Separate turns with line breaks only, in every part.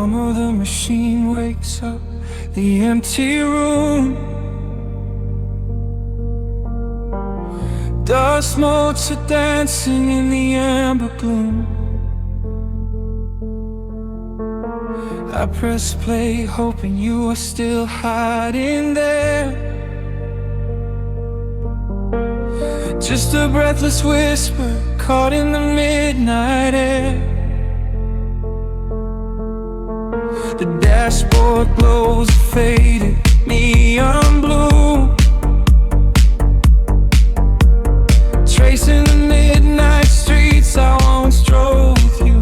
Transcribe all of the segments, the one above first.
hum of the machine wakes up the empty room. Dust motes are dancing in the amber gloom. I press play, hoping you are still hiding there. Just a breathless whisper caught in the midnight air. The dashboard glows a faded neon blue, tracing the midnight streets I once drove with you.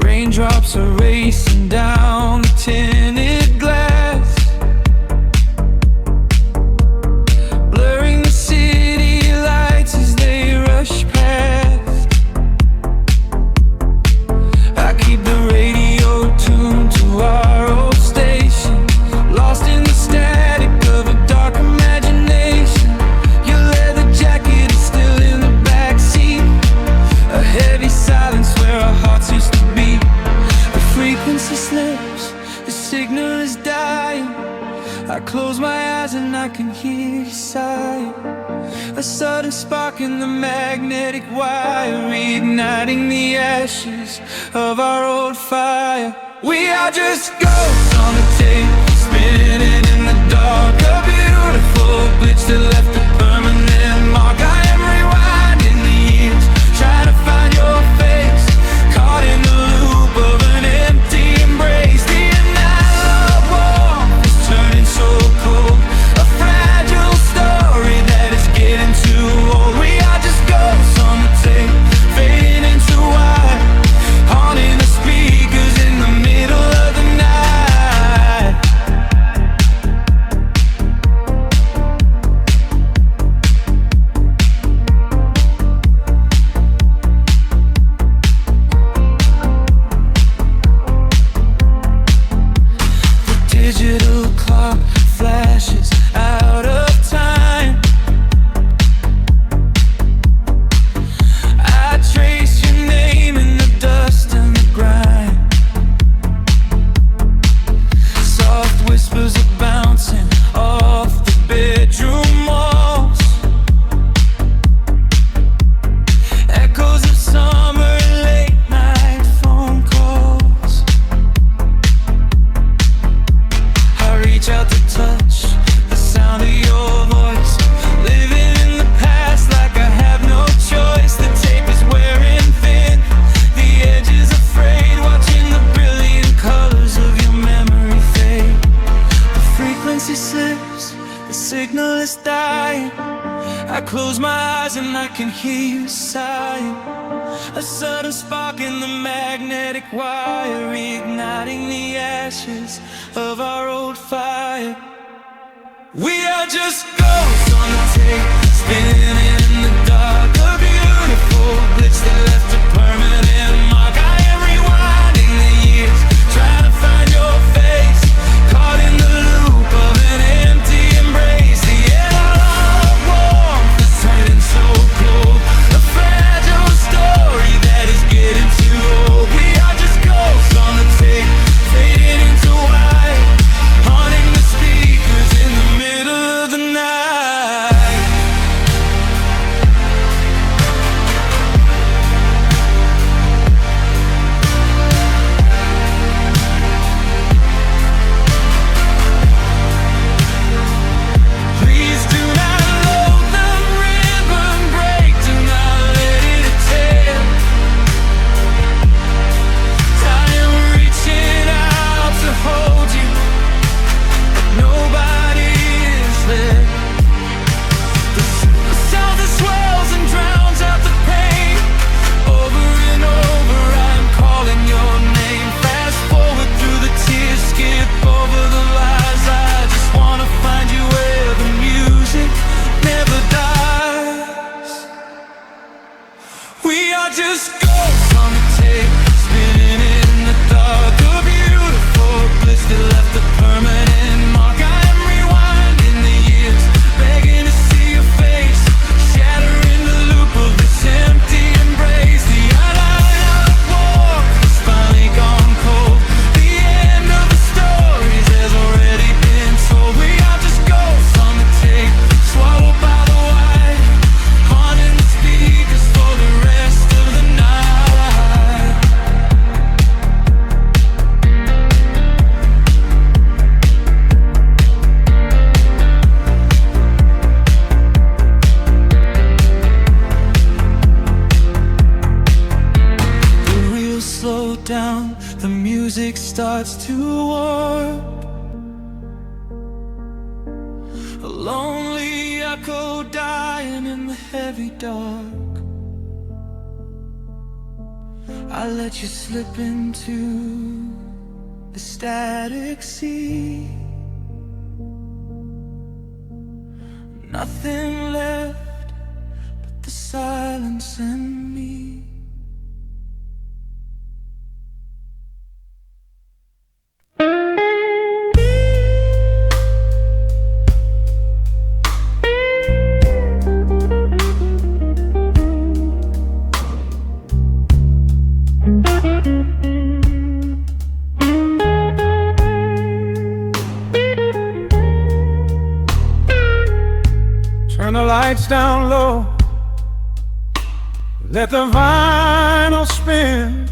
Raindrops are racing down the tinted glass, blurring the city lights as they rush past. I keep the radio tuned to our old station, lost in the static of a dark imagination. Your leather jacket is still in the backseat, a heavy silence where our hearts used to beat. The frequency slips, the signal is dying. I close my eyes and I can hear you sighing. A sudden spark in the magnetic wire, reigniting the ashes of our old fire. We are just ghosts on the tape, spinning in the dark. A beautiful glitch that left a permanent mark. I am rewinding the years, trying to find your face, caught in the loop of an empty embrace. The analog warmth is turning so cold, a fragile story that is getting too old. We are just ghosts on the tape, fading into white, haunting the speakers in the middle of the night. The digital clock flashes out of time. I trace your name in the dust and the grime. Soft whispers are bouncing off the bedroom walls, echoes of summer and late night phone calls. I reach out to touch the sound of your voice, living in the past like I have no choice. The tape is wearing thin, the edge is afraid, watching the brilliant colors of your memory fade. The frequency slips, the signal is dying. I close my eyes and I can hear you sighing. A sudden spark in the magnetic wire, reigniting the ashes of our old fire. We are just ghosts on the tape, spinning in the dark. A beautiful glitch that left a permanent mark. I am rewinding the years, trying to find your face, caught in the loop of an empty embrace. The analog warmth is turning so cold, a fragile story that is getting too old. We are just ghosts on the tape, fading into white, haunting the speakers in the middle of the night. Please do not load the ribbon break, do not let it tear. I am reaching out to hold you, but nobody is there. The sound that swells and drowns out the pain. Over and over I'm calling your name. Fast forward through the tears, skip over the lies. I just wanna find you where the music never dies. We are just ghosts on the tape, spinning in the dark. A beautiful glitch that left a permanent mark. I am rewinding the years, begging to see your face, shattering the loop of this empty embrace. The analog down, the music starts to warp. A lonely echo dying in the heavy dark. I let you slip into the static sea. Nothing left but the silence and me.
Turn the lights down low, let the vinyl spin.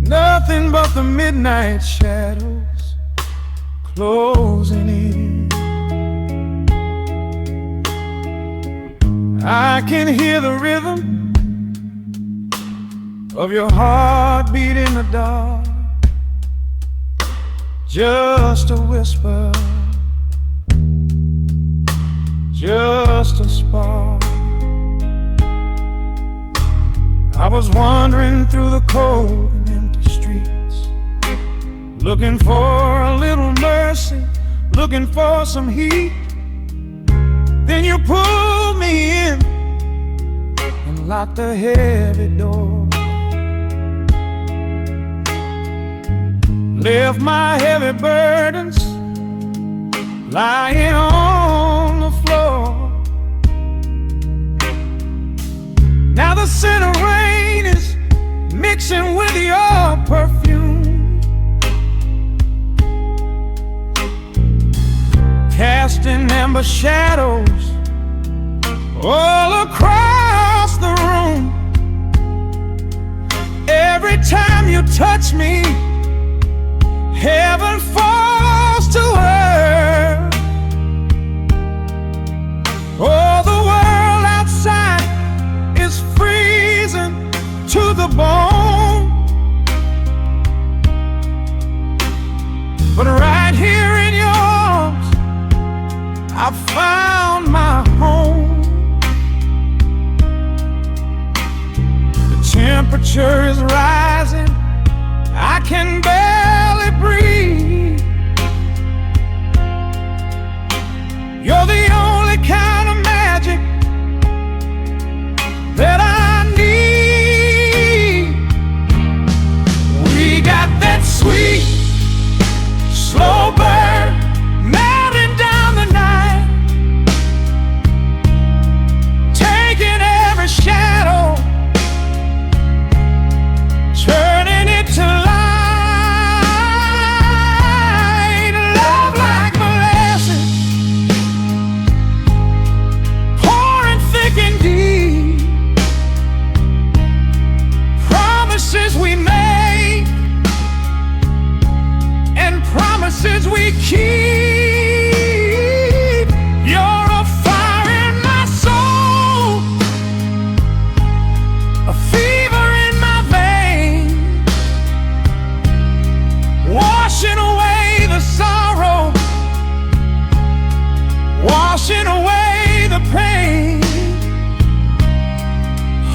Nothing but the midnight shadows closing in. I can hear the rhythm of your heartbeat in the dark. Just a whisper, just a spark. I was wandering through the cold and empty streets, looking for a little mercy, looking for some heat. Then you pulled me in and locked the heavy door. Left my heavy burdens lying on the floor. Now the scent of rain is mixing with your perfume, casting amber shadows all across the room. Every time you touch me, heaven falls to earth. Oh, the world outside is freezing to the bone, but right here in your arms I found my home. The temperature is rising, I can barely breathe. You're the only kind of magic that I need. We got that sweet, slow burn melting down the night, taking every shadow, turning it to light. Love like molasses, pouring thick and deep. Promises we make and promises we keep. You're a fire in my soul, a fever in my veins, washing away the sorrow, washing away the pain.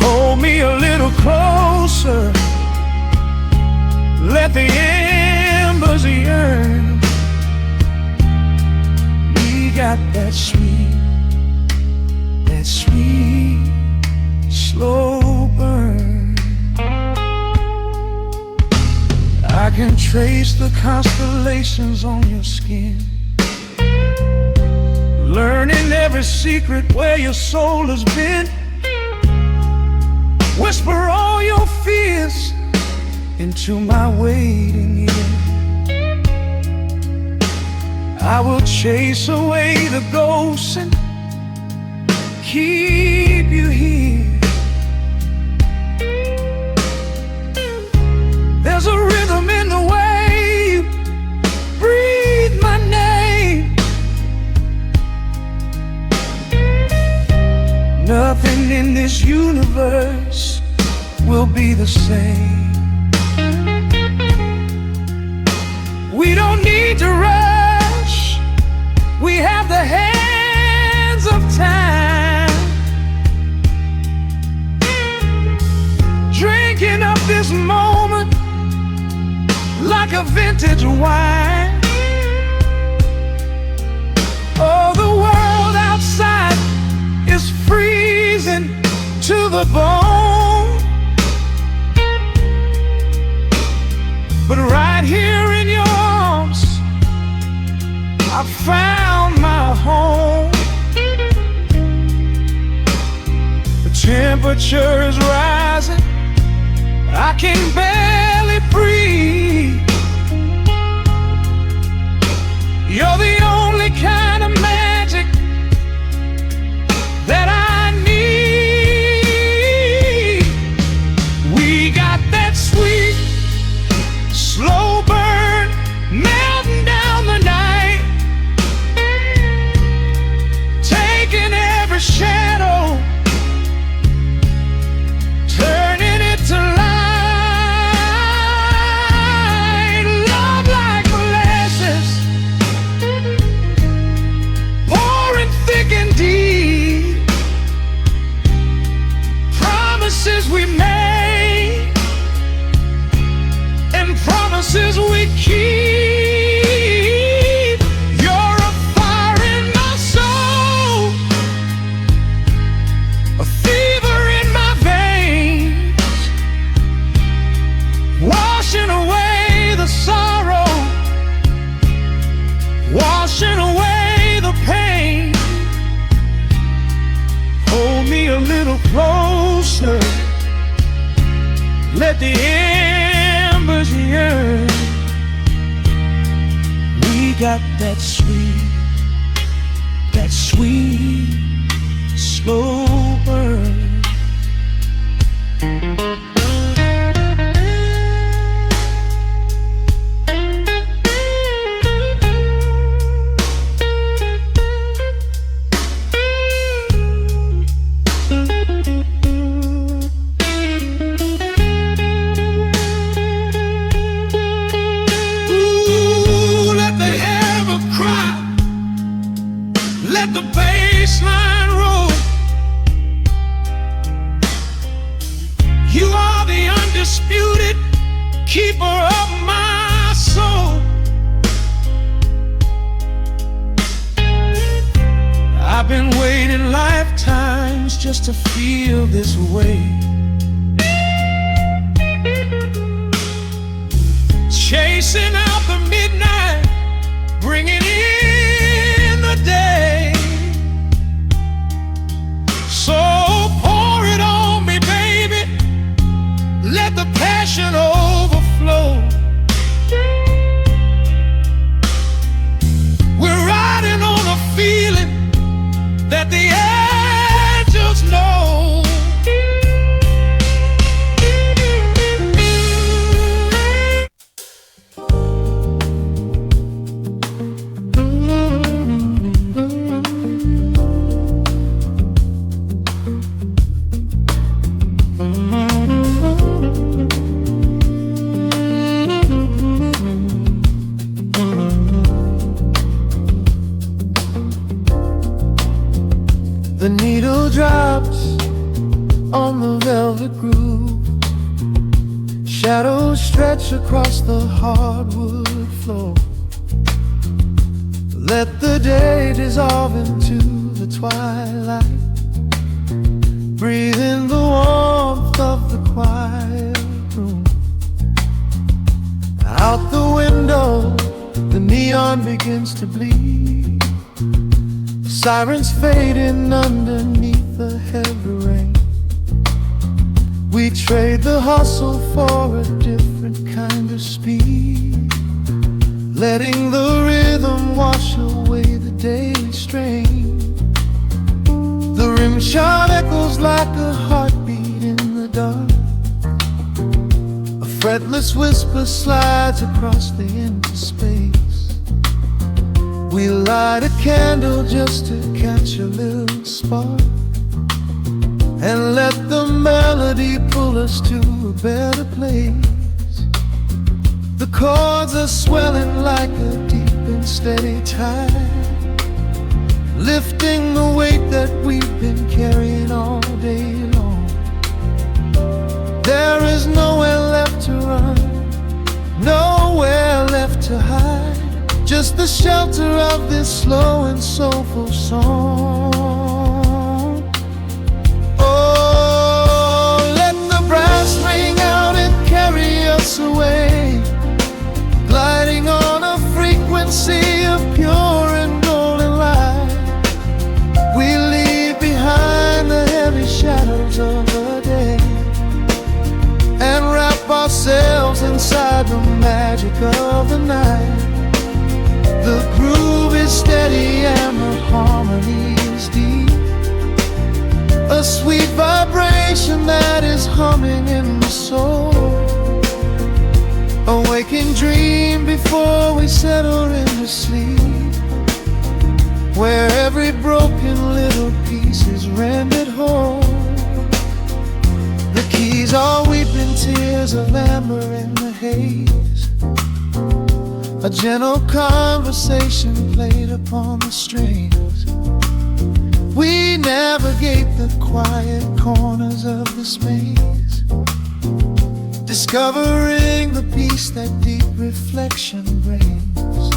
Hold me a little closer, let the embers yearn. We got that sweet, slow burn. I can trace the constellations on your skin, learning every secret where your soul has been. Whisper all your fears into my waiting ear. I will chase away the ghosts and keep you here. There's a rhythm in the way you breathe my name. Nothing in this universe will be the same. We don't need to rush. We have the hands of time, drinking up this moment like a vintage wine. Oh, the world outside is freezing to the bone, but right here in your arms I found my home. The temperature is rising, I can barely breathe. You're the only kind of magic that I need. We got that sweet, slow burn melting down the night, taking every shadow, turning it to light. Love like molasses, pouring thick and deep. Promises we made and promises we keep. You're a fire in my soul, a fever in my veins, washing away the sorrow, washing away the pain. Hold me a little closer, let the embers yearn. We got that sweet, slow burn. Let the bass line roll. You are the undisputed keeper of my soul. I've been waiting lifetimes just to feel this way, chasing out the midnight, bringing in the day. So pour it on me, baby, let the passion overflow. We're riding on a feeling that the angels know. The needle drops on the velvet groove, shadows stretch across the hardwood floor. Let the day dissolve into the twilight, breathe in the warmth of the quiet room. Out the window, the neon begins to bleed, sirens fading underneath the heavy rain. We trade the hustle for a different kind of speed, letting the rhythm wash away the daily strain. The rim shot echoes like a heartbeat in the dark, a fretless whisper slides across the empty space. We light a candle just to catch a little spark and let the
melody pull us to a better place. The chords are swelling like a deep and steady tide, lifting the weight that we've been carrying all day long. There is nowhere left to run, nowhere left to hide, just the shelter of this slow and soulful song. Oh, let the brass ring out and carry us away, gliding on a frequency of pure and golden light. We leave behind the heavy shadows of the day and wrap ourselves inside the magic of the night. The groove is steady and the harmony is deep, a sweet vibration that is humming in the soul, a waking dream before we settle into sleep, where every broken little piece is rendered whole. The keys are weeping tears of amber in the haze, a gentle conversation played upon the strings. We navigate the quiet corners of this maze, discovering the peace that deep reflection brings.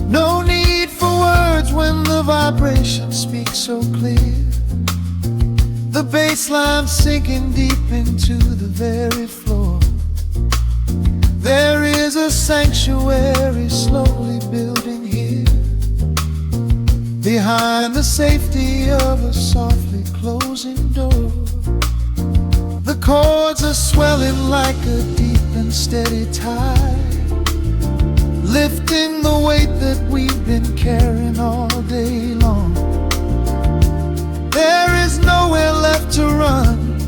No need for words when the vibration speaks so clear, the bass line sinking deep into the very floor. There is a sanctuary slowly building here, behind the safety of a softly closing door. The chords are swelling like a deep and steady tide, lifting the weight that we've been carrying all day long. There is nowhere left to run,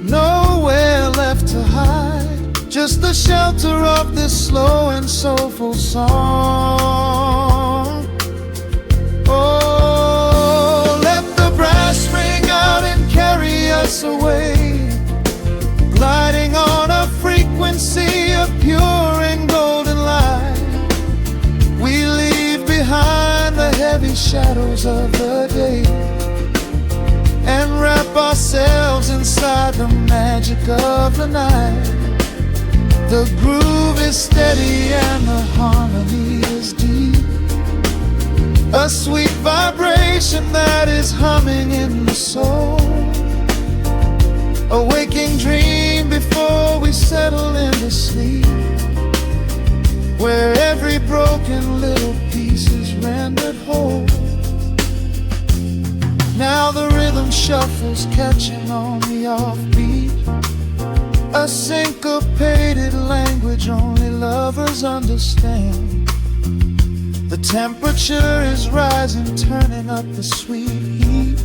nowhere left to hide, just the shelter of this slow and soulful song. Oh, let the brass ring out and carry us away, gliding on a frequency of pure and golden light. We leave behind the heavy shadows of the day and wrap ourselves inside the magic of the night. The groove is steady and the harmony is deep, a sweet vibration that is humming in the soul, a waking dream before we settle into sleep, where every broken little piece is rendered whole. Now the rhythm shuffles, catching on the offbeat, a syncopated language only lovers understand. The temperature is rising, turning up the sweet heat,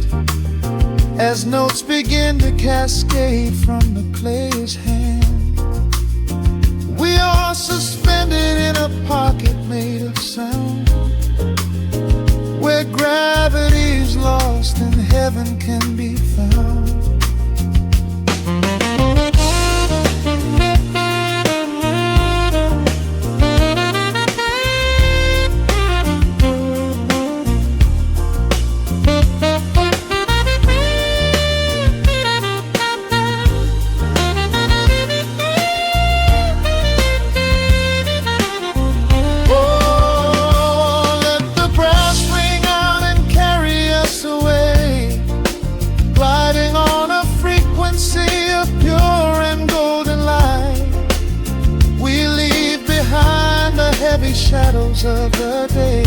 as notes begin to cascade from the player's hand. We are suspended in a pocket made of sound, where gravity is lost and heaven can be found. Shadows of the day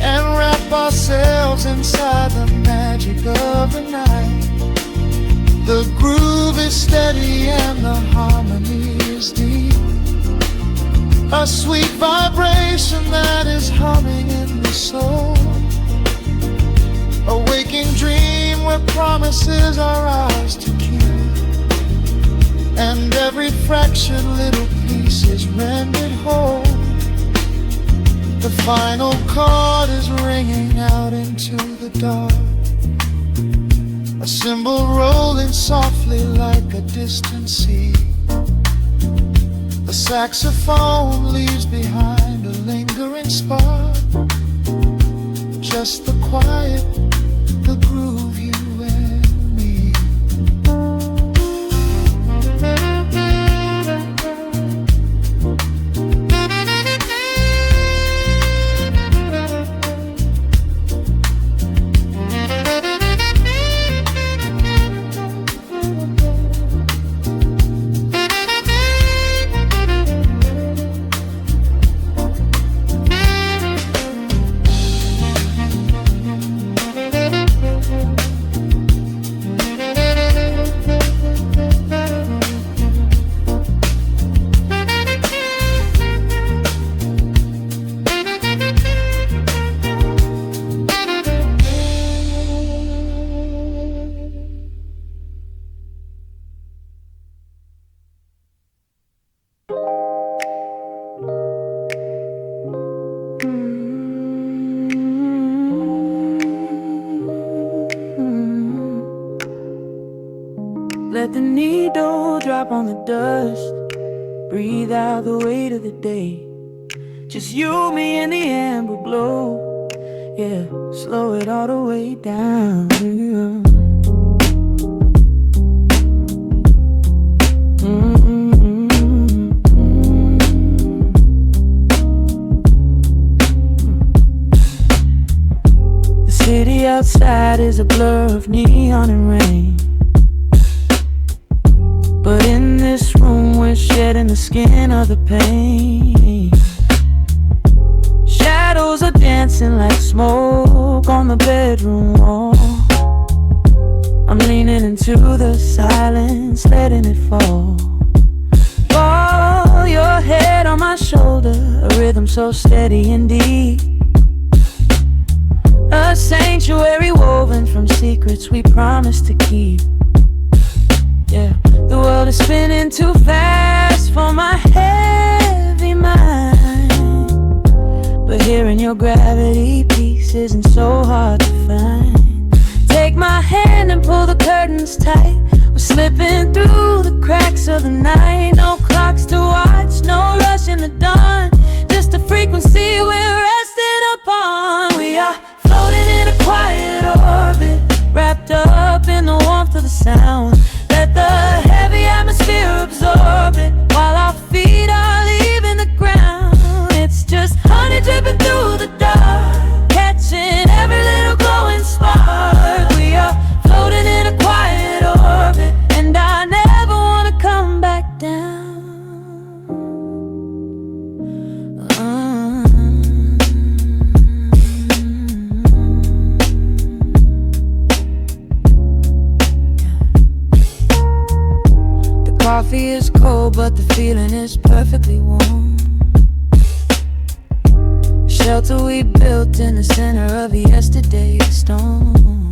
and wrap ourselves inside the magic of the night. The groove is steady and the harmony is deep, a sweet vibration that is humming in the soul, a waking dream where promises are ours to keep, and every fractured little piece is rendered whole. The final chord is ringing out into the dark, a cymbal rolling softly like a distant sea. The saxophone leaves behind a lingering spark, just the quiet, the groove, you and me.
Let the needle drop on the dust. Breathe out the weight of the day. Just you, me, and the amber glow. Yeah, slow it all the way down. The city outside is a blur of neon and rain, but in this room we're shedding the skin of the pain. Shadows are dancing like smoke on the bedroom wall. I'm leaning into the silence, letting it fall. Fall your head on my shoulder, a rhythm so steady and deep. A sanctuary woven from secrets we promised to keep. Yeah, the world is spinning too fast for my heavy mind, but hearing your gravity piece isn't so hard to find. Take my hand and pull the curtains tight. We're slipping through the cracks of the night. No clocks to watch, no rush in the dawn, just a frequency we're resting upon. We are floating in a quiet orbit, wrapped up in the warmth of the sound. Let the heavy atmosphere absorb it, while our feet are leaving the ground. It's just honey dripping through the dark, catching every little glowing spark. We are floating in a quiet orbit, and I never wanna come back down. Coffee is cold, but the feeling is perfectly warm. Shelter we built in the center of yesterday's storm.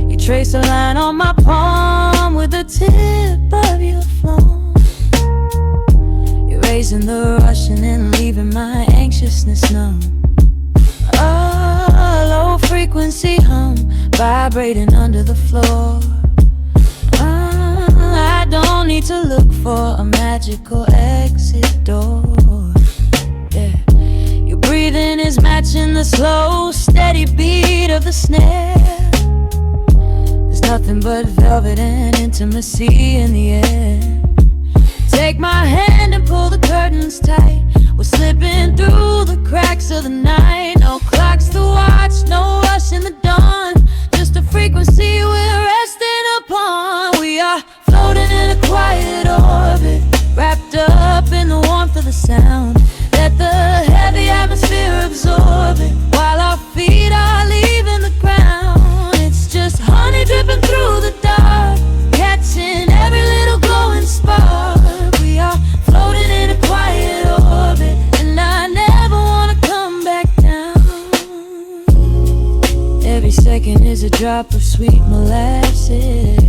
You trace a line on my palm with the tip of your phone, erasing the rushing and leaving my anxiousness numb. A low frequency hum vibrating under the floor. I don't need to look for a magical exit door. Yeah, your breathing is matching the slow, steady beat of the snare. There's nothing but velvet and intimacy in the air. Take my hand and pull the curtains tight. We're slipping through the cracks of the night. No clocks to watch, no rush in the dawn, just a frequency we're resting upon. We are floating in a quiet orbit, wrapped up in the warmth of the sound. Let the heavy atmosphere absorb it, while our feet are leaving the ground. It's just honey dripping through the dark, catching every little glowing spark. We are floating in a quiet orbit, and I never wanna come back down. Every second is a drop of sweet molasses,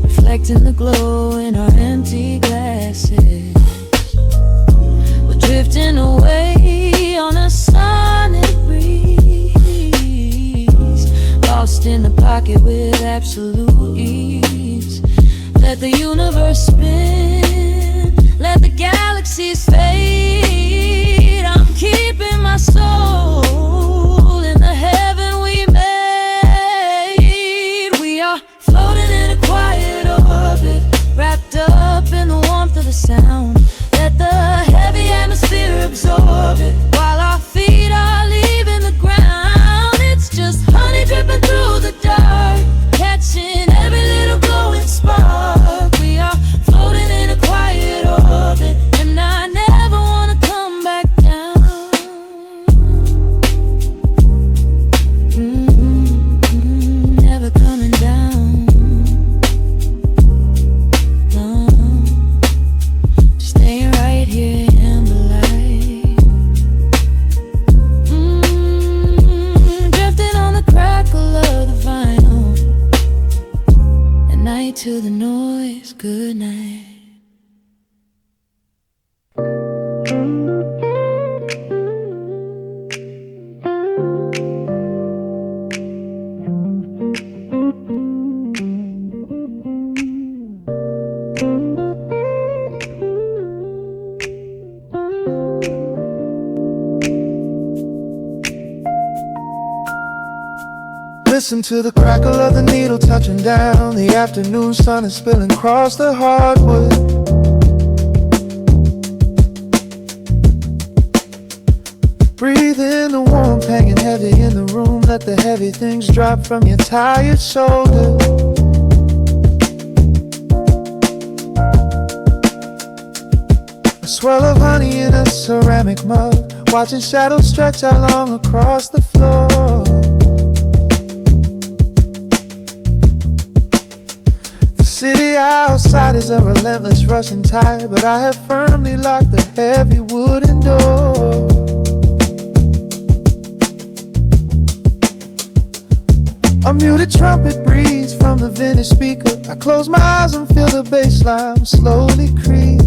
reflecting the glow in our empty glasses. We're drifting away on a sonic breeze, pocket with absolute ease. Let the universe spin, let the galaxies fade. I'm keeping my soul in the heaven we made. We are floating in a quiet orbit, wrapped up in the warmth of the sound. Let the heavy atmosphere absorb it, while our feet are leaving the ground. It's just honey dripping through the dark, catching every little glowing spark. We are floating in a quiet orbit, and I never wanna come back down. Never coming down. No, staying right here in the light. Drifting on the crackle of the vinyl. At night to the noise, good night.
Listen to the crackle of the needle touching down. The afternoon sun is spilling across the hardwood. Breathe in the warmth hanging heavy in the room. Let the heavy things drop from your tired shoulder. A swirl of honey in a ceramic mug, watching shadows stretch out long across the floor. The city outside is a relentless rushing tide, but I have firmly locked the heavy wooden door. A muted trumpet breathes from the vintage speaker. I close my eyes and feel the bass line slowly creep.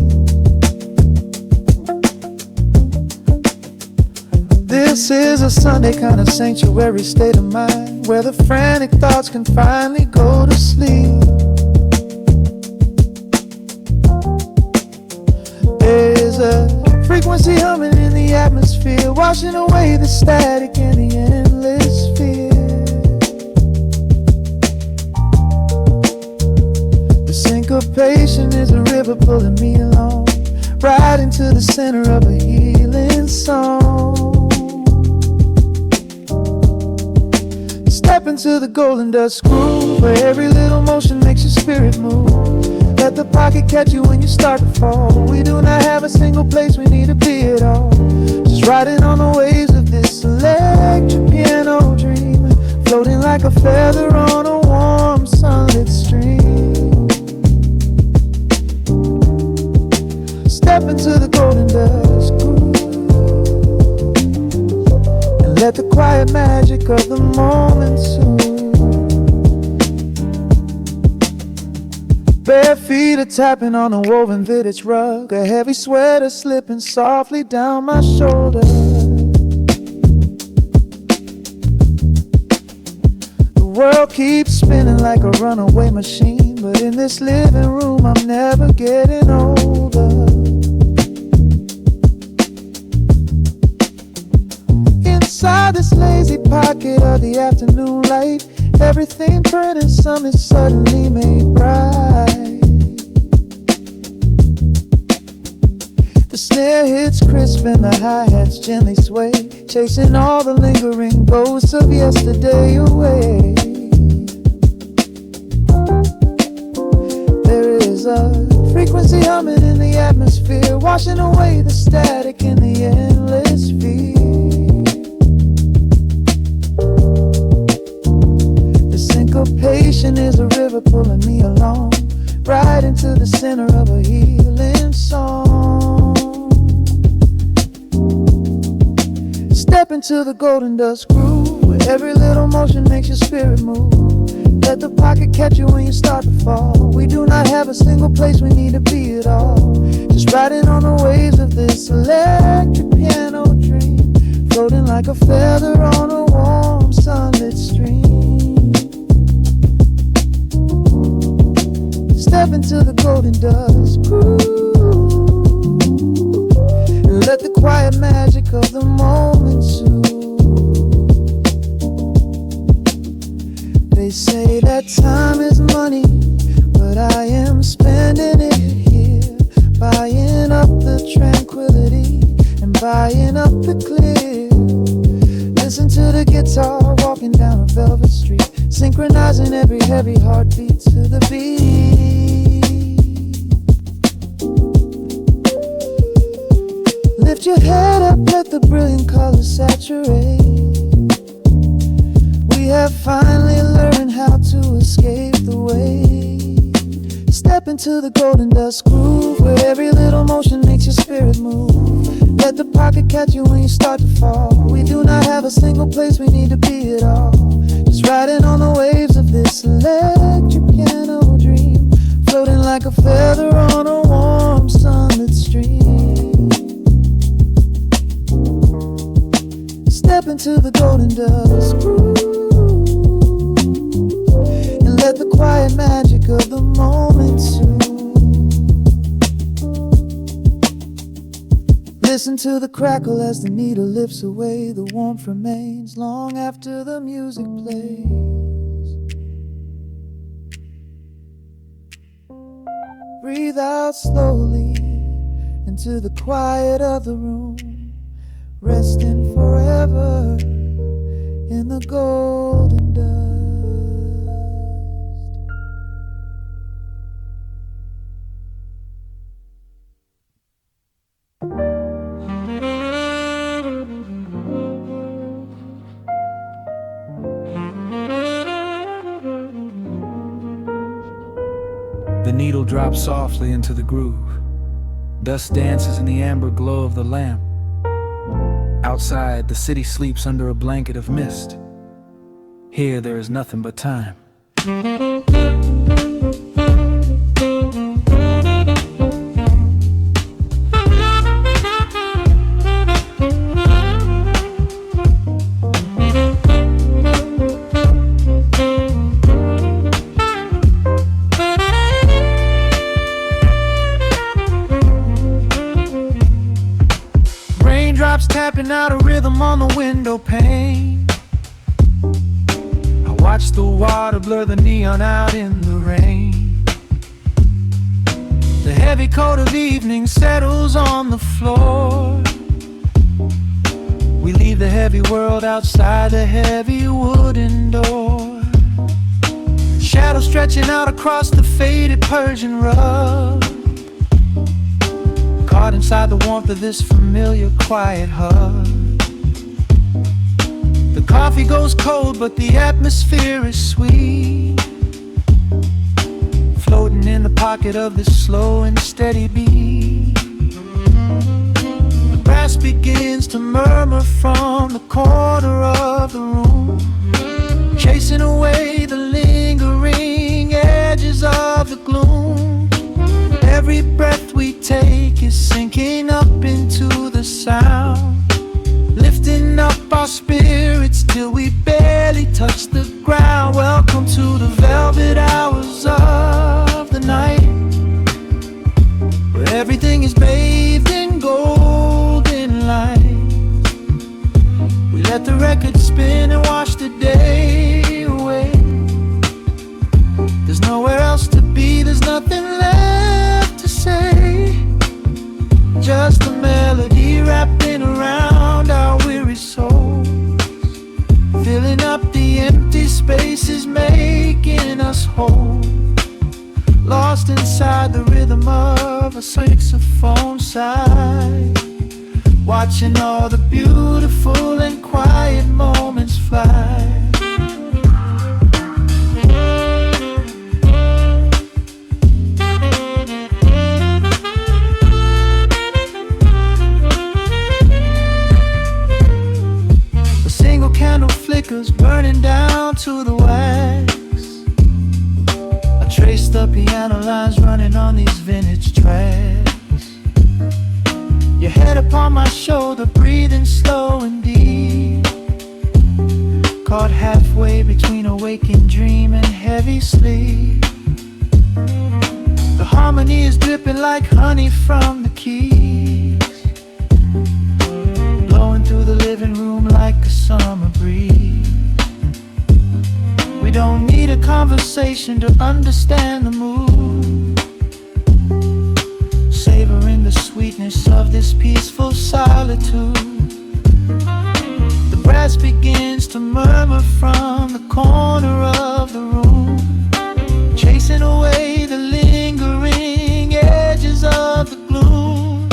This is a Sunday kind of sanctuary state of mind, where the frantic thoughts can finally go to sleep. There's a frequency humming in the atmosphere, washing away the static in the endless fear. The syncopation is a river pulling me along, right into the center of a healing song. Step into the golden dust groove, where every little motion makes your spirit move. Let the pocket catch you when you start to fall. We do not have a single place we need to be at all. Just riding on the waves of this electric piano dream, floating like a feather on a warm sunlit stream. Step into the golden dust groove, and let the quiet magic of the moment soothe. Bare feet are tapping on a woven vintage rug, a heavy sweater slipping softly down my shoulder. The world keeps spinning like a runaway machine, but in this living room I'm never getting older. Inside this lazy pocket of the afternoon light, everything burning, some is suddenly made bright. The snare hits crisp and the hi-hats gently sway, chasing all the lingering ghosts of yesterday away. There is a frequency humming in the atmosphere, washing away the static in the endless fear. Syncopation is a river pulling me along, right into the center of a healing song. Step into the golden dust groove, where every little motion makes your spirit move. Let the pocket catch you when you start to fall. We do not have a single place we need to be at all. Just riding on the waves of this electric piano dream, floating like a feather on a warm sunlit stream. into the golden dust groove, and let the quiet magic of the moment soothe. They say that time is money, but I am spending it here, buying up the tranquility and buying up the clear. Listen to the guitar walking down a velvet street, synchronizing every heavy heartbeat to the beat. Lift your head up, let the brilliant colors saturate. We have finally learned how to escape the wave. Step into the golden dust groove, where every little motion makes your spirit move. Let the pocket catch you when you start to fall. We do not have a single place we need to be at all. Just riding on the waves of this electric piano dream, floating like a feather on a warm sunlit stream. Step into the golden dust groove, and let the quiet magic of the moment soothe. Listen to the crackle as the needle lifts away. The warmth remains long after the music plays. Breathe out slowly into the quiet of the room, resting forever in the golden dust.
The needle drops softly into the groove. Dust dances in the amber glow of the lamp. Outside, the city sleeps under a blanket of mist. Here, there is nothing but time. Tapping out a rhythm on the window pane. I watch the water blur the neon out in the rain. The heavy coat of evening settles on the floor. We leave the heavy world outside the heavy wooden door. Shadows stretching out across the faded Persian rug, caught inside the warmth of this familiar quiet hug. The coffee goes cold, but the atmosphere is sweet, floating in the pocket of this slow and steady beat. The brass begins to murmur from the corner of the room, chasing away the lingering edges of the gloom. Every breath we take is sinking up into the sound, lifting up our spirits till we barely touch the ground. Welcome to the velvet hours of the night, where everything is bathed in golden light. We let the record spin and wash the day away. There's nowhere else to be, there's nothing left to say. Just a melody wrapping around our weary souls, filling up the empty spaces, making us whole. Lost inside the rhythm of a saxophone sigh, watching all the beautiful and quiet moments fly. Burning down to the wax. I trace the piano lines running on these vintage tracks. Your head upon my shoulder, breathing slow and deep, caught halfway between a waking dream and heavy sleep. The
harmony is dripping like honey from the keys, blowing through the living room like a summer breeze. We don't need a conversation to understand the mood, savoring the sweetness of this peaceful solitude. The brass begins to murmur from the corner of the room, chasing away the lingering edges of the gloom.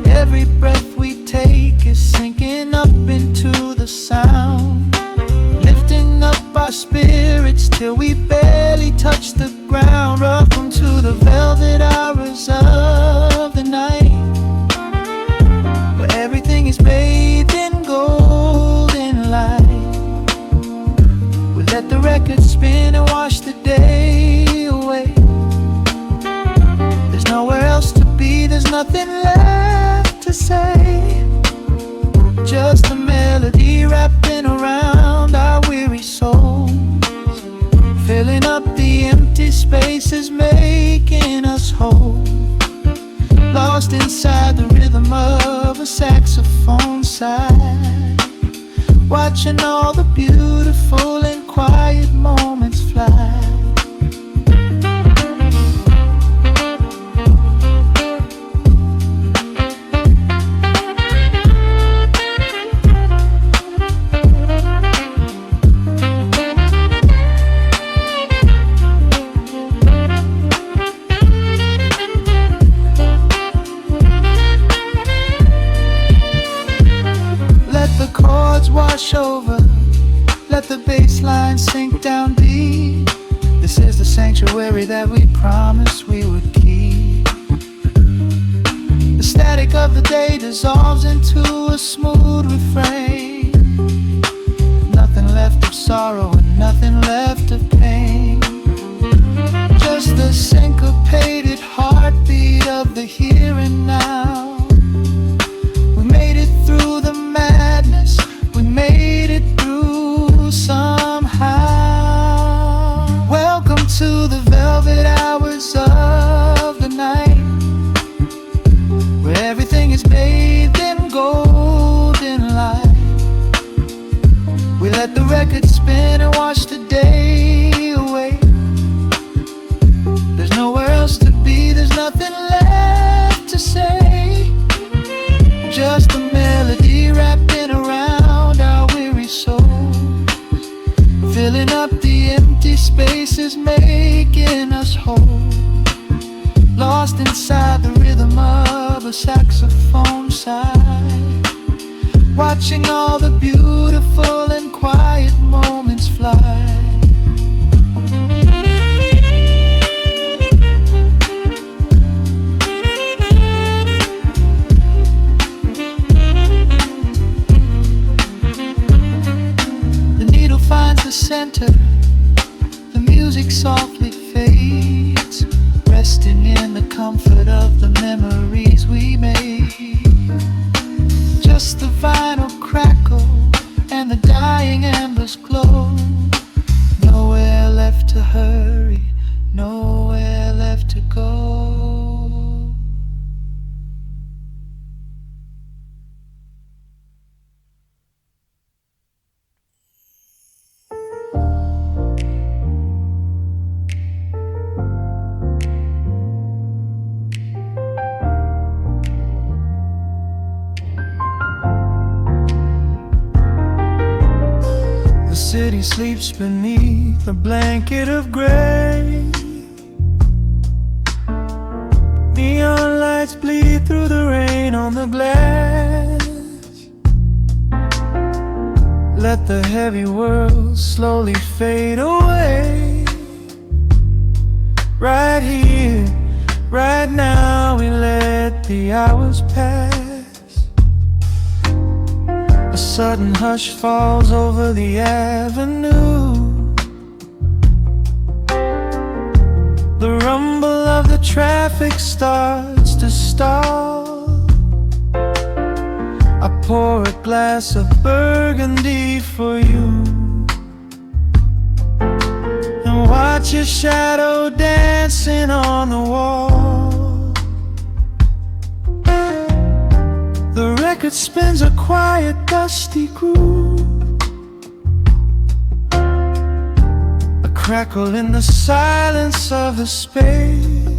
Every breath we take is sinking up into the sound, lifting up our spirits till we barely touch the ground. Welcome to the velvet hours of the night, where everything is bathed in golden light. We let the record spin and wash the day away. There's nowhere else to be, there's nothing left to say. Just a melody wrapping around our weary souls, filling up the empty spaces, making us whole. Lost inside the rhythm of a saxophone sigh, watching all the beautiful and quiet moments fly. Wash over, let the bass line sink down deep. This is the sanctuary that we promised we would keep. The static of the day dissolves into a smooth refrain. Nothing left of sorrow and nothing left of pain, just the syncopated heartbeat of the here and now. We made it through the madness, we made it through somehow. Welcome to the velvet hours of the night, where everything is bathed in golden light. We let the record spin and wash the day away. There's nowhere else to be, there's nothing left to say. Just a melody wrapping around our weary souls, filling up the empty spaces, making us whole. Lost inside the rhythm of a saxophone sigh, watching all the beautiful and quiet moments fly. Finds the center, the music softly fades, resting in the comfort of the memories we made. Just the vinyl crackle and the dying embers glow. Nowhere left to hurry, nowhere left to go. The city sleeps beneath a blanket of gray. Neon lights bleed through the rain on the glass. Let the heavy world slowly fade away. Right here, right now, we let the hours pass. A sudden hush falls over the avenue. The rumble of the traffic starts to stall. I pour a glass of burgundy for you and watch your shadow dancing on the wall. The record spins a quiet, dusty groove, a crackle in the silence of the space.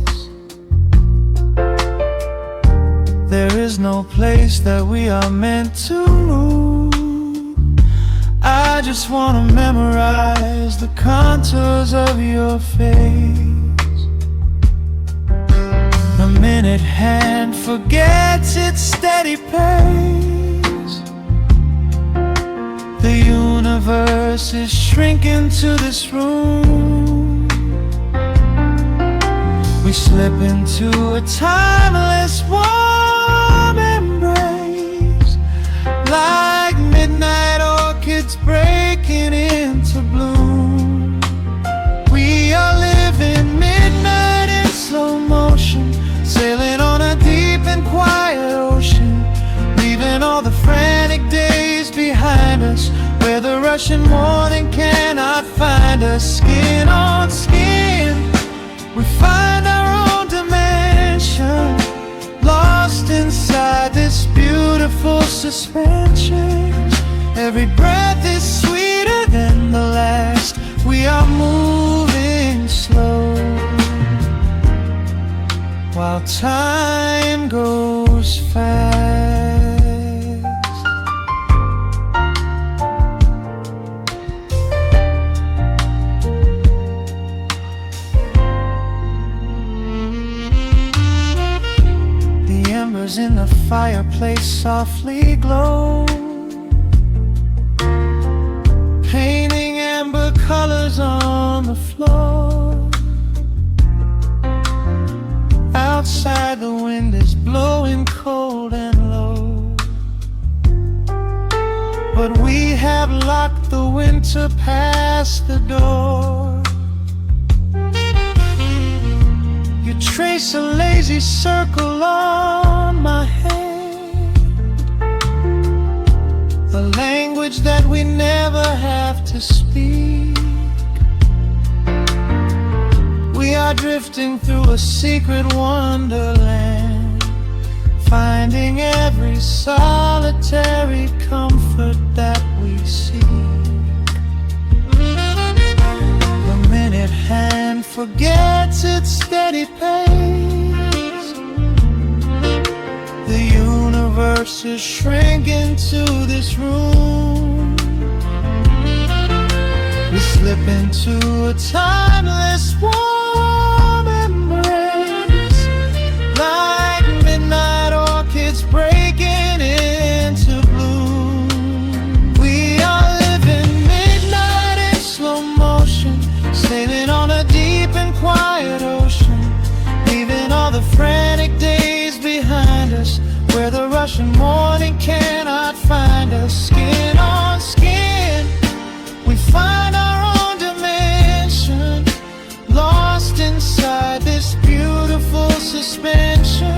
There is no place that we are meant to move. I just wanna memorize the contours of your face. The minute hand forgets its steady pace. The universe is shrinking to this room. We slip into a timeless warm embrace, like midnight orchids breaking into bloom. We are living midnight in slow motion, sailing on a deep and quiet ocean, leaving all the frantic days behind us, where the rushing morning cannot find us. Skin on skin, we find our own dimension, lost inside this beautiful suspension. Every breath is sweeter than the last. We are moving slow, while time goes fast. The embers in the fireplace softly glow, painting amber colors on the floor. Outside the wind is blowing cold and low, but we have locked the winter past the door. You trace a lazy circle on my hand, the language that we never have to speak. We are drifting through a secret wonderland, finding every solitary comfort that we seek. The minute hand forgets its steady pace. The universe is shrinking to this room. We slip into a timeless warm embrace, like midnight orchids breaking into bloom. We are living midnight in slow motion, sailing on a deep and quiet ocean, leaving all the frantic days behind us, where the rushing morning cannot find us. Skin on skin, we find our own dimension, lost inside this beautiful suspension.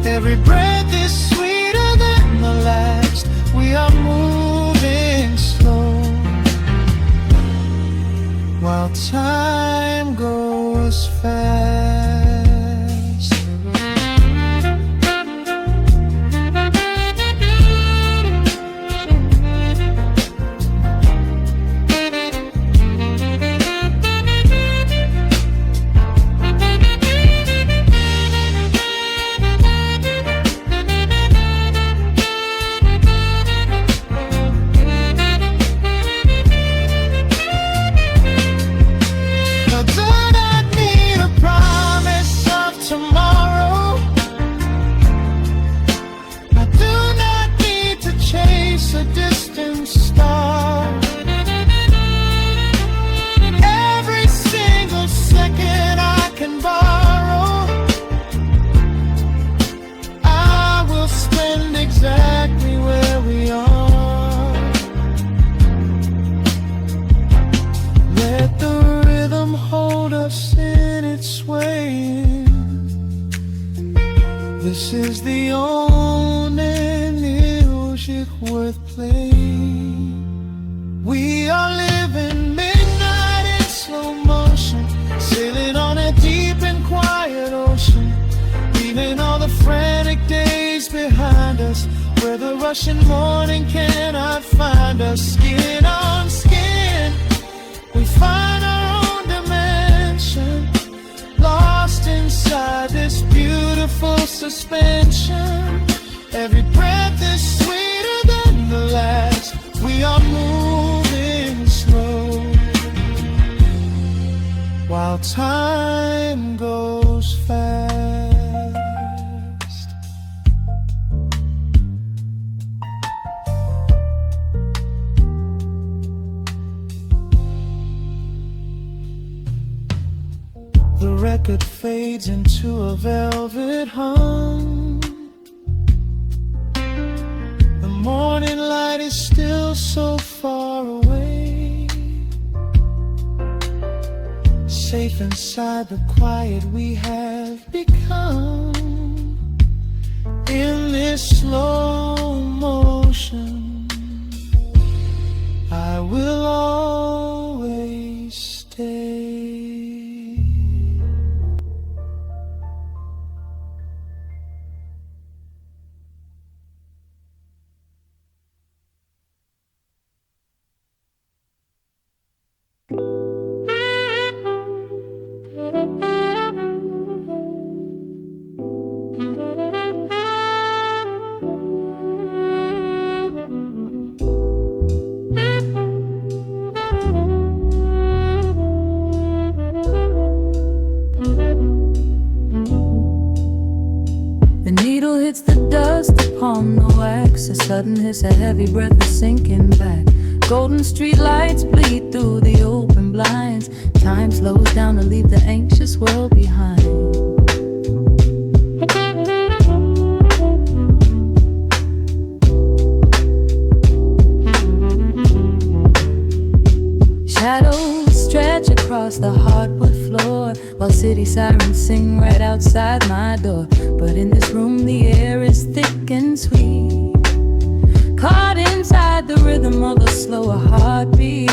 Every breath is sweeter than the last. We are moving slow, while time goes fast. A distant star. Every single second I can borrow, I will spend exactly where we are. Let the rhythm hold us in its swaying. This is the only music worth playing. We are living midnight in slow motion. where the rushing morning cannot find us. Skin on skin, we find our own dimension, lost inside this beautiful suspension. Every breath is sweeter than the last. We are moving slow, while time goes fast. The record fades into a velvet hum. The morning light is still so far away. Safe inside the quiet we have become. In this slow motion, I will always stay.
The needle hits the dust upon the wax. A sudden hiss, a heavy breath is sinking back. Golden street lights bleed through the open blinds. Time slows down to leave the anxious world behind. Shadows stretch across the hardwood floor, while city sirens sing right outside my door. But in this room the air is thick and sweet, caught inside the rhythm of a slower heartbeat.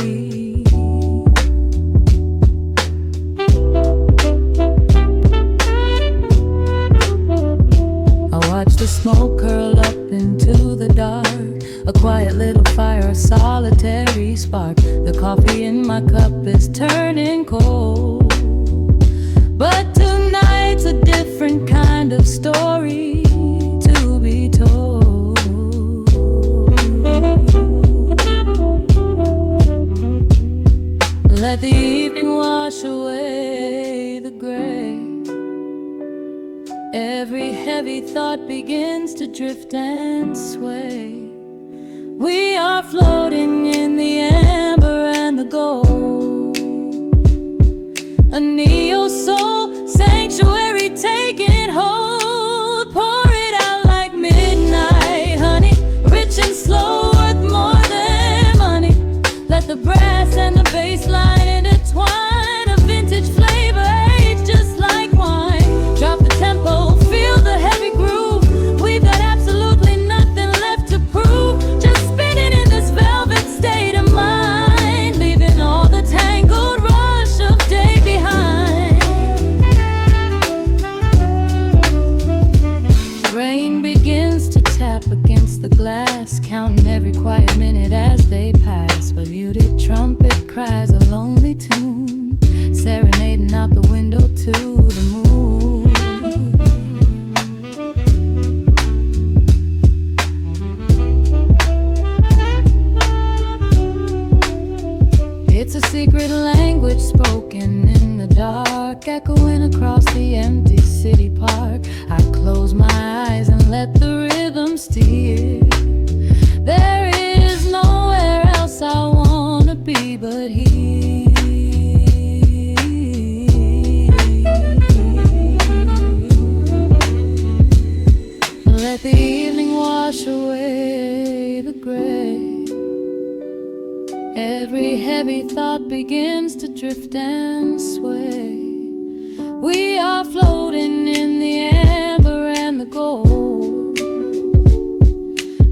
I watch the smoke curl up into the dark, a quiet little fire, a solitary spark. The coffee in my cup is turning cold, but tonight's a different kind of story to be told. Let the evening wash away the gray. Every heavy thought begins to drift and sway. We are floating in the amber and the gold, a neo-soul sanctuary taking hold. Pour it out like midnight honey, rich and slow, worth more than money. Let the brass and the bass line intertwine, a vintage flavor aged just like wine. Drop the tempo, feel the heavy groove. We've got absolutely nothing left to prove, just spinning in this velvet state of mind, leaving all the tangled rush of day behind. Rain begins to tap against the glass, counting every quiet minute as they pass. A muted trumpet cries a lonely tune, serenading out the window to the moon. It's a secret language spoken in the dark, echoing across the empty city park. I close my eyes and let the rhythm steer. There is nowhere else I wanna be but here. Let the evening wash away the gray. Every heavy thought begins to drift and sway. We are floating in the amber and the gold,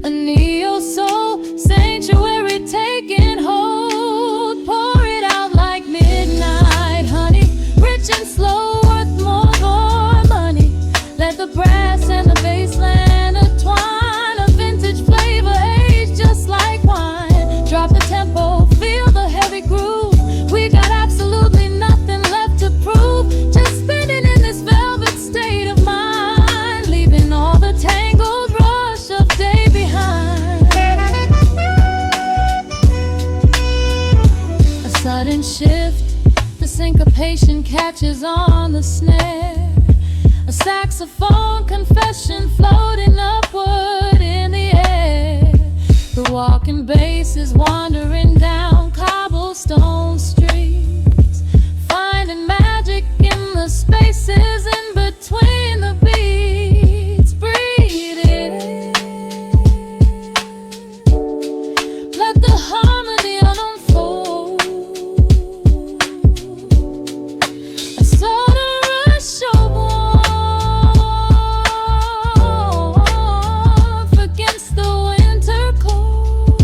a neo-soul sanctuary taking hold. Pour it out like midnight honey, rich and slow, worth more than money. Let the brass and the bass land intertwine, a vintage syncopation catches on the snare. A saxophone confession floating upward in the air. The walking bass is wandering down cobblestone streets, finding magic in the spaces in between the beats. Breathe in, let the harmony unfold. A sort of rush of warmth against the winter cold.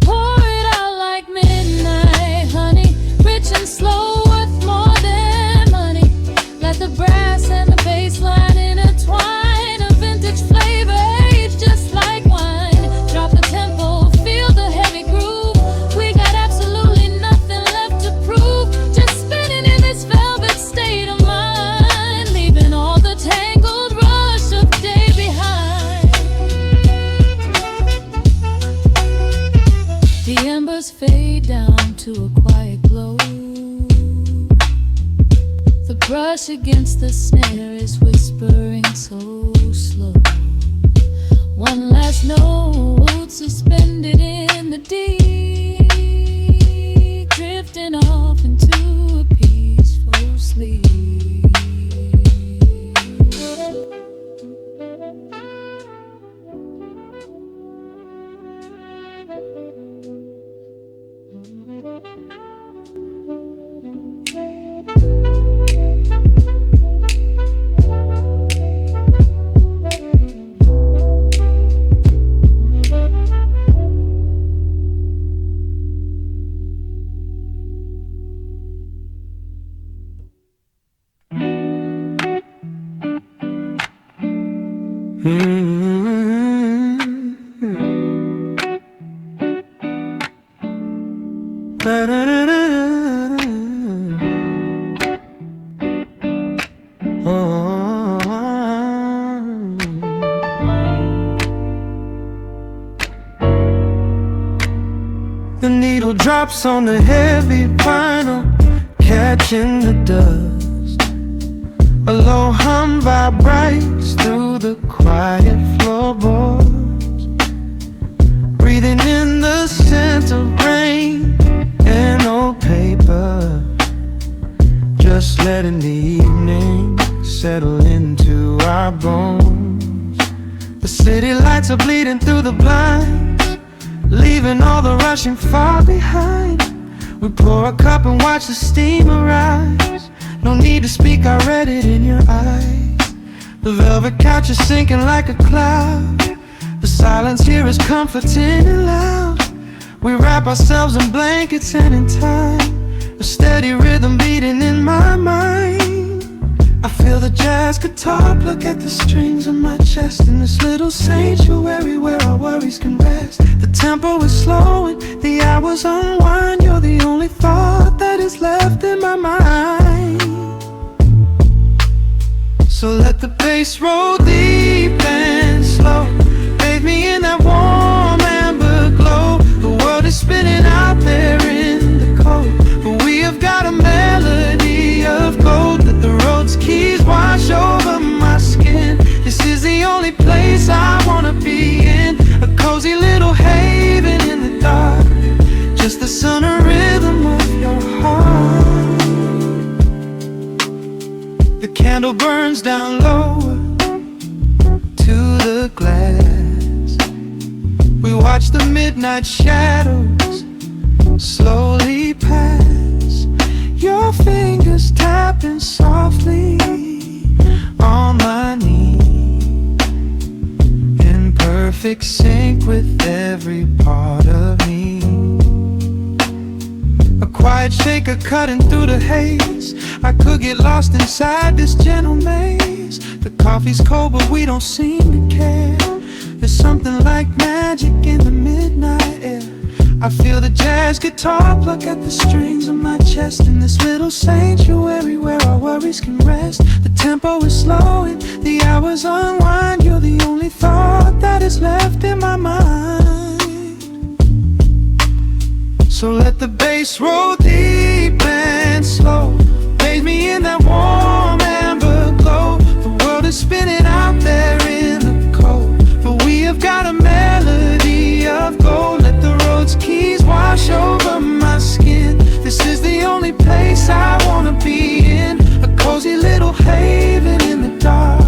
Pour it out like midnight honey, rich and slow, worth more than money. Let the brass and the bass line intertwine, a vintage flavor aged just like wine. Drop the tempo, feel the heavy groove. We got absolutely nothing left to prove, just spinning in this velvet state of mind, leaving all the tangled rush of day behind. The embers fade down to a quiet glow. The brush against the snare is whispering so slow. One last note suspended in the deep, drifting off into a peaceful sleep.
The needle drops on the heavy vinyl, catching the dust. A low hum vibrates through the quiet floorboards, breathing in the scent of rain and old paper. Just letting the evening settle into our bones. The city lights are bleeding through the blinds, leaving all the rushing far behind. We pour a cup and watch the steam arise. No need to speak, I read it in your eyes. The velvet couch is sinking like a cloud. The silence here is comforting and loud. We wrap ourselves in blankets and in time, a steady rhythm beating in my mind. I feel the jazz guitar pluck at the strings of my chest, in this little sanctuary where our worries can rest. The tempo is slowing, the hours unwind. You're the only thought that is left in my mind. So let the bass roll deep and slow, bathe me in that warm amber glow. The world is spinning out there in the cold, but we have got a melody of gold. Let the road's keys wash over my skin. This is the only place I wanna be in, a cozy little haven in the dark, just the sun and rhythm of your heart. The candle burns down lower to the glass. We watch the midnight shadows slowly pass. Your fingers tapping softly on my knee, in perfect sync with every part of me. A quiet shaker cutting through the haze. I could get lost inside this gentle maze. The coffee's cold but we don't seem to care. There's something like magic in the midnight air. I feel the jazz guitar pluck at the strings of my chest, in this little sanctuary where our worries can rest. The tempo is slowing, the hours unwind. You're the only thought that is left in my mind. So let the bass roll deep and slow, bathe me in that warm amber glow. The world is spinning out there in the cold, but we have got a melody of gold. Let the road's keys wash over my skin. This is the only place I wanna be in, a cozy little haven in the dark,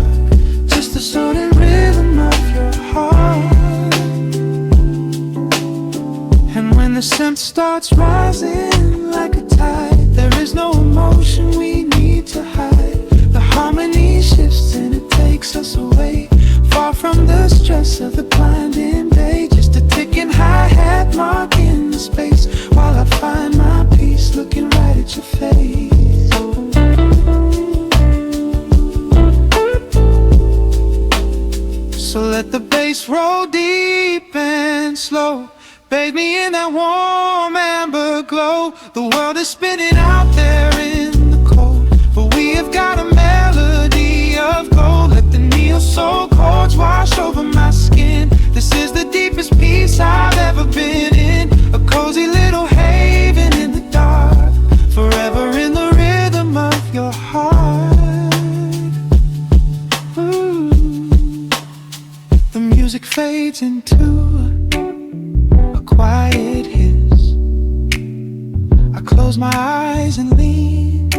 just the sound and rhythm of your heart. And when the scent starts rising like a tide, there is no emotion we need to hide. The harmony shifts and it takes us away, far from the stress of the blinding day. Just a ticking hi-hat marking the space, while I find my peace looking right at your face. So let the bass roll deep and slow, bathe me in that warm amber glow. The world is spinning out there in the cold, but we have got a melody of gold. Let the neo soul chords wash over my skin. This is the deepest peace I've ever been in, a cozy little haven in the dark, forever in the rhythm of your heart. Ooh. The music fades into a quiet hiss. I close my eyes and lean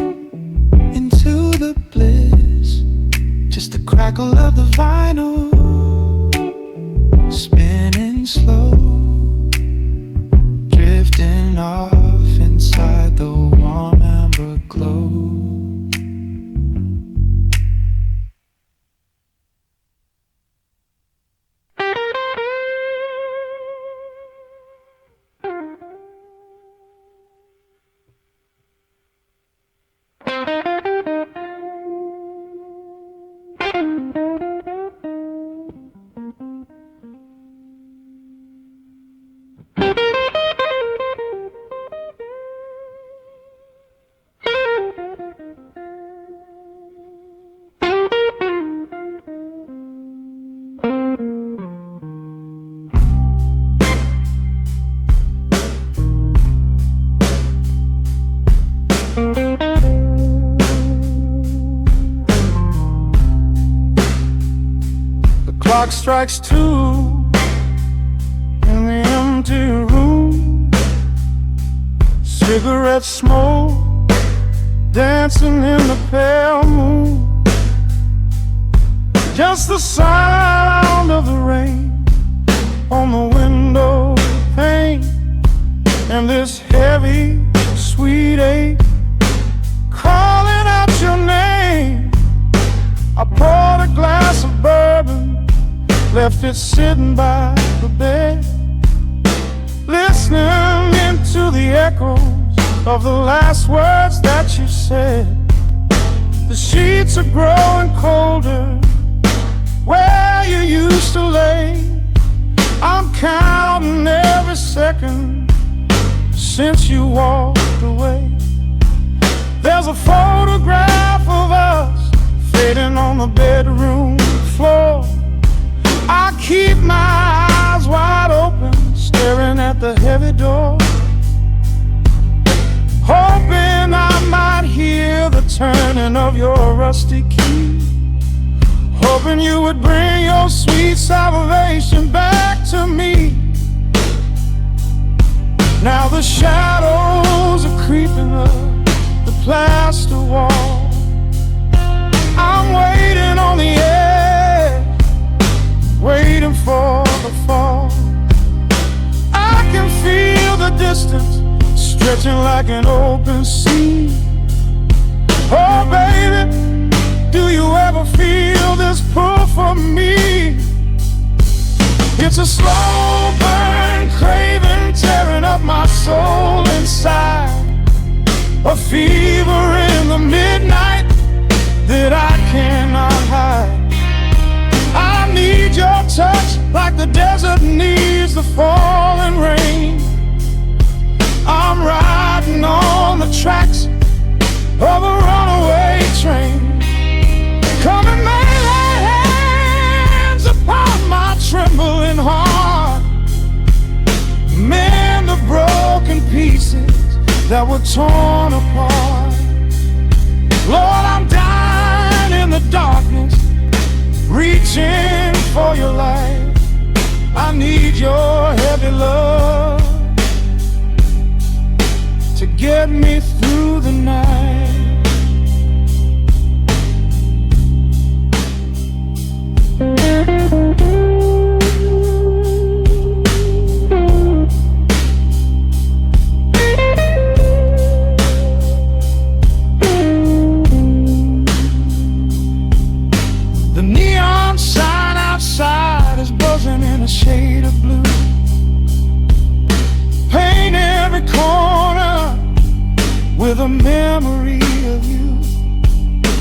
into the bliss, just the crackle of the vinyl spinning slow, drifting off inside the warm amber glow. Clock strikes 2 in the empty room, cigarette smoke dancing in the pale moon, just the sound of the rain on the window pane, and this heavy sweet ache calling out your name. I poured a glass of bourbon, left it sitting by the bed, listening into the echoes of the last words that you said. The sheets are growing colder where you used to lay. I'm counting every second since you walked away. There's a photograph of us fading on the bedroom floor. I keep my eyes wide open, staring at the heavy door, hoping I might hear the turning of your rusty key, hoping you would bring your sweet salvation back to me. Now the shadows are creeping up the plaster wall. I'm waiting on the edge, waiting for the fall. I can feel the distance stretching like an open sea. Oh baby, do you ever feel this pull for me? It's a slow burn craving tearing up my soul inside, a fever in the midnight that I cannot hide. I need your touch like the desert needs the falling rain. I'm riding on the tracks of a runaway train. Come and lay hands upon my trembling heart, mend the broken piece
that were torn apart. Lord, I'm dying in the darkness, reaching for your light. I need your heavy love to get me through the night. The neon sign outside is buzzing in a shade of blue. Paint every corner with a memory of you.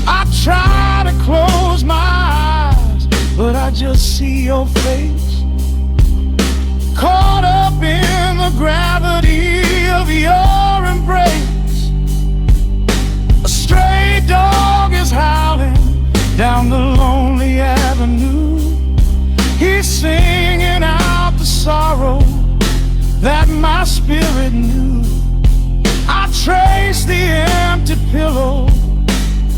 I try to close my eyes, but I just see your face, caught up in the gravity of your embrace. A stray dog is howling down the lonely avenue. He's singing out the sorrow that my spirit knew. I trace the empty pillow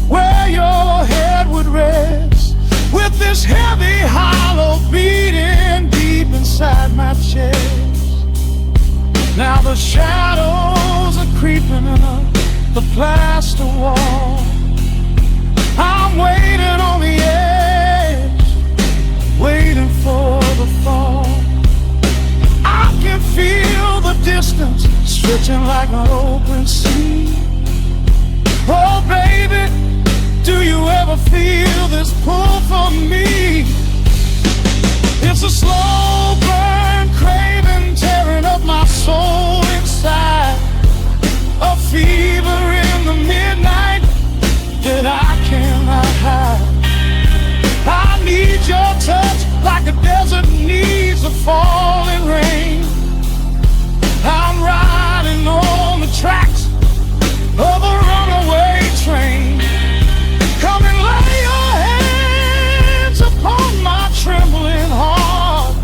where your head would rest, with this heavy hollow beating deep inside my chest. Now the shadows are creeping up the plaster wall. I'm waiting on the edge, waiting for the fall. I can feel the distance stretching like an open sea. Oh baby, do you ever feel this pull from me? It's a slow burn craving tearing up my soul inside, a fever in the midnight that I cannot hide. I need your touch like a desert needs a falling rain. I'm riding on the tracks of a runaway train. Come and lay your hands upon my trembling heart.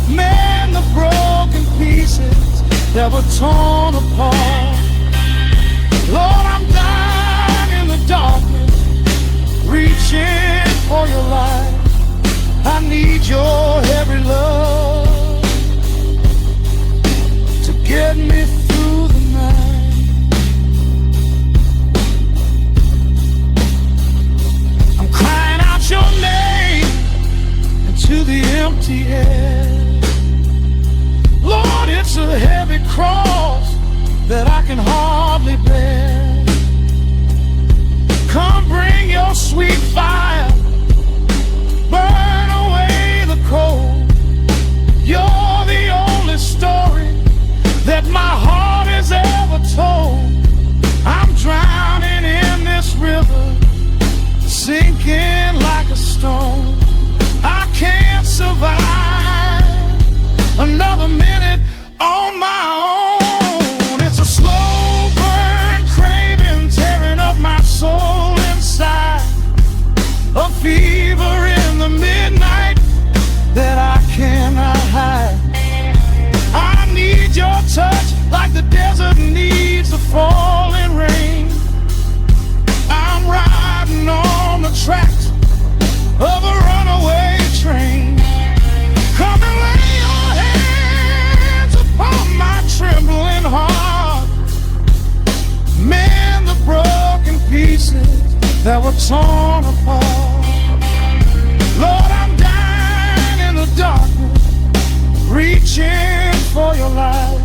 Man, the broken pieces that were torn apart. Lord, I'm dying in the darkness, reaching for your light. I need your heavy love to get me through the night. I'm crying out your name into the empty air. Lord, it's a heavy cross that I can hardly bear. Come bring your sweet fire, burn away the cold. You're the only story that my heart has ever told. I'm drowning in this river, sinking like a stone. I can't survive another minute on my own. It's a slow burn craving tearing up my soul inside, a fever in the midnight that I cannot hide. I need your touch like the desert needs the falling rain. I'm riding on the tracks of a runaway train. Come and lay your hands upon my trembling heart. Mend the broken pieces that were torn apart. Lord, I'm dying in the darkness, reaching for your light.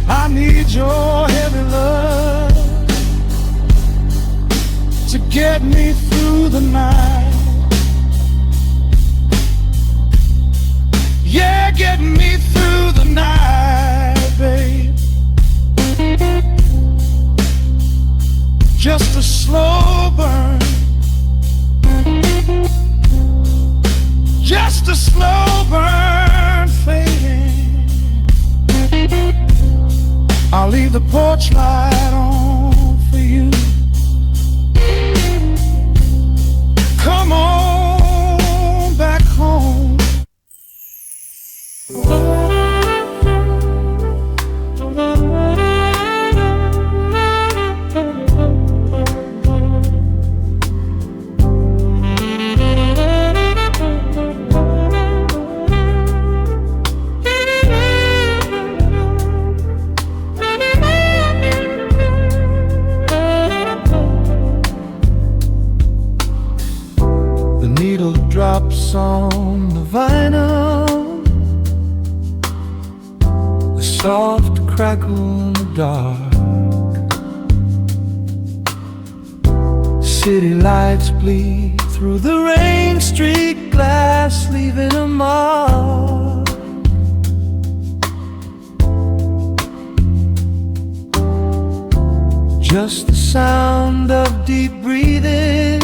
I need your heavy love to get me through the night. Yeah, get me through the night, babe. Just a slow burn, just a slow burn fading. I'll leave the porch light on for you. Come on back home.
drops on the vinyl, the soft crackle in the dark. City lights bleed through the rain-streaked glass, leaving a mark. Just the sound of deep breathing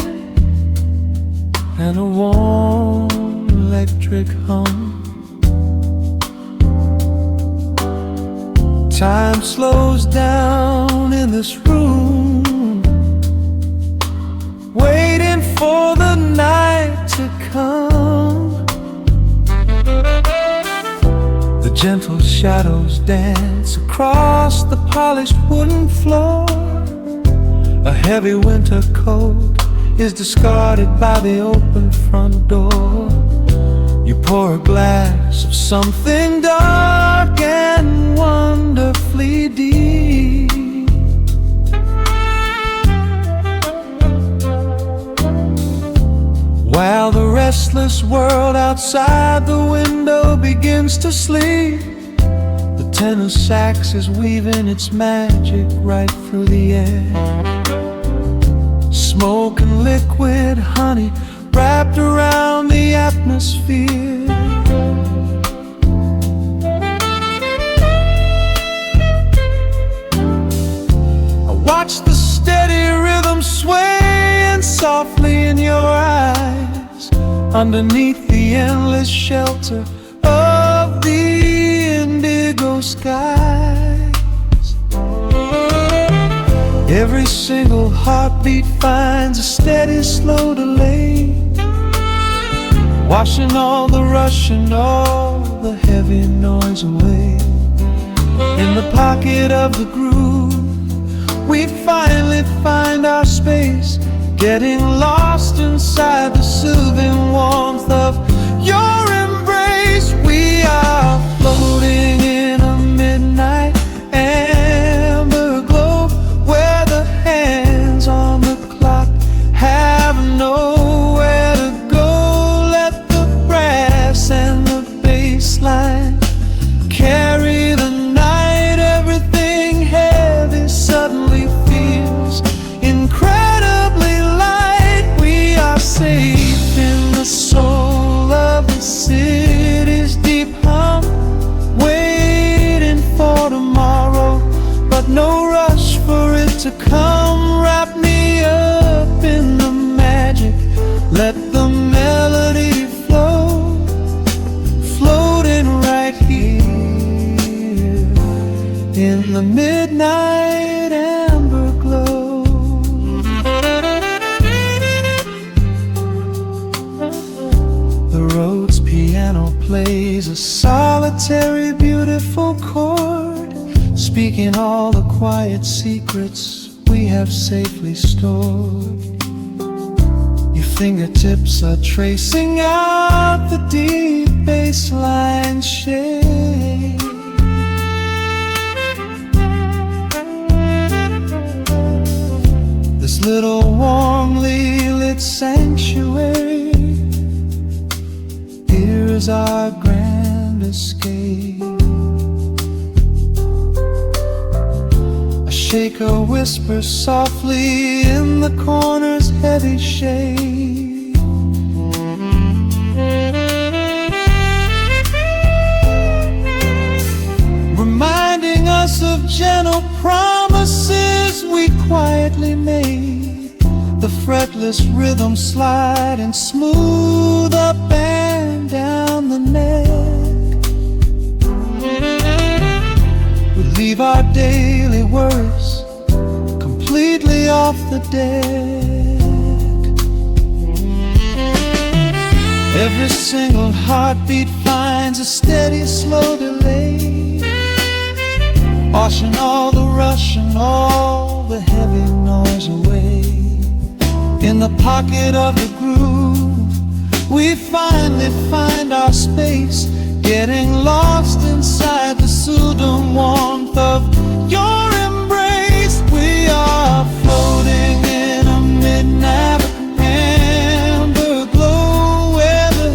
and a warm electric hum. Time slows down in this room, waiting for the night to come. The gentle shadows dance across the polished wooden floor. A heavy winter coat is discarded by the open front door. You pour a glass of something dark and wonderfully deep. While the restless world outside the window begins to sleep, the tenor sax is weaving its magic right through the air. Smoke and liquid honey wrapped around the atmosphere. I watch the steady rhythm swaying softly in your eyes, underneath the endless shelter of the indigo skies. Every single heartbeat finds a steady, slow delay, washing all the rush and all the heavy noise away. In the pocket of the groove, we finally find our space, getting lost inside the soothing warmth of your embrace. We are floating in a midnight amber glow, where the hands on the clock have nowhere to go. Let the brass and the bass line carry the night. Everything heavy suddenly feels incredibly light. We are safe in the soul of the city's deep hum, waiting for tomorrow, but no rush for it to come. Wrap me up in the magic, let the melody flow, floating right here in the midnight amber glow. The Rhodes piano plays a solitary, beautiful chord, speaking all the quiet secrets we have safely stored. Your fingertips are tracing out the deep bassline shade. This little warmly lit sanctuary, here's our grand escape. A shaker whispers softly in the corner's heavy shade. Reminding us of gentle promises we quietly made. The fretless rhythm sliding smooth up and down the neck. We leave our daily worries completely off the deck. Every single heartbeat finds a steady, slow delay, washing all the rush and all the heavy noise away. In the pocket of the groove, we finally find our space, getting lost inside the soothing warmth of your embrace. We are floating in a midnight amber glow, where the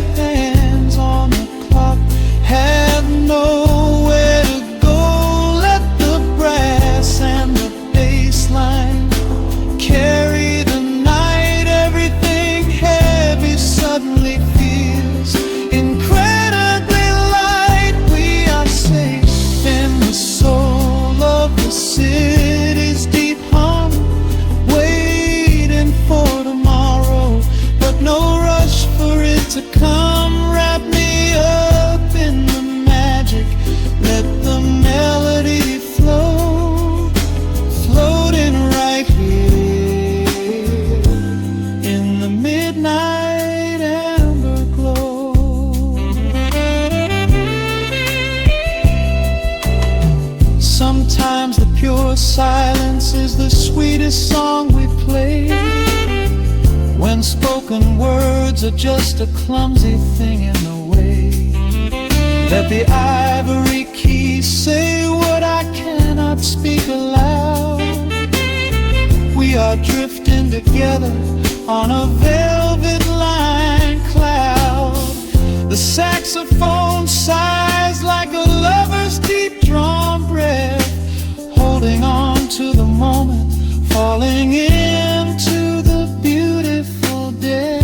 voice is the sweetest song we play, when spoken words are just a clumsy thing in the way. Let the ivory keys say what I cannot speak aloud. We are drifting together on a velvet line cloud. The saxophone sighs like a lover's deep drawn breath, holding on to the moment, falling into the beautiful dead.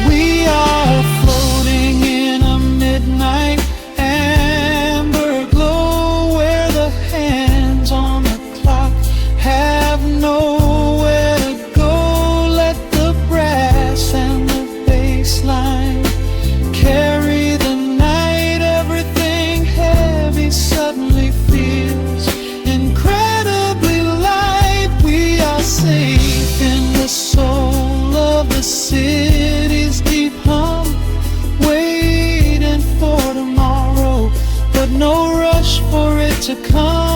We are floating in a midnight amber glow, where the hands on the clock have nowhere to go. Let the brass and the bass line carry the night. Everything heavy suddenly feels incredibly light. We are safe in the soul of the city's deep hum, waiting for tomorrow, but no rush for it to come.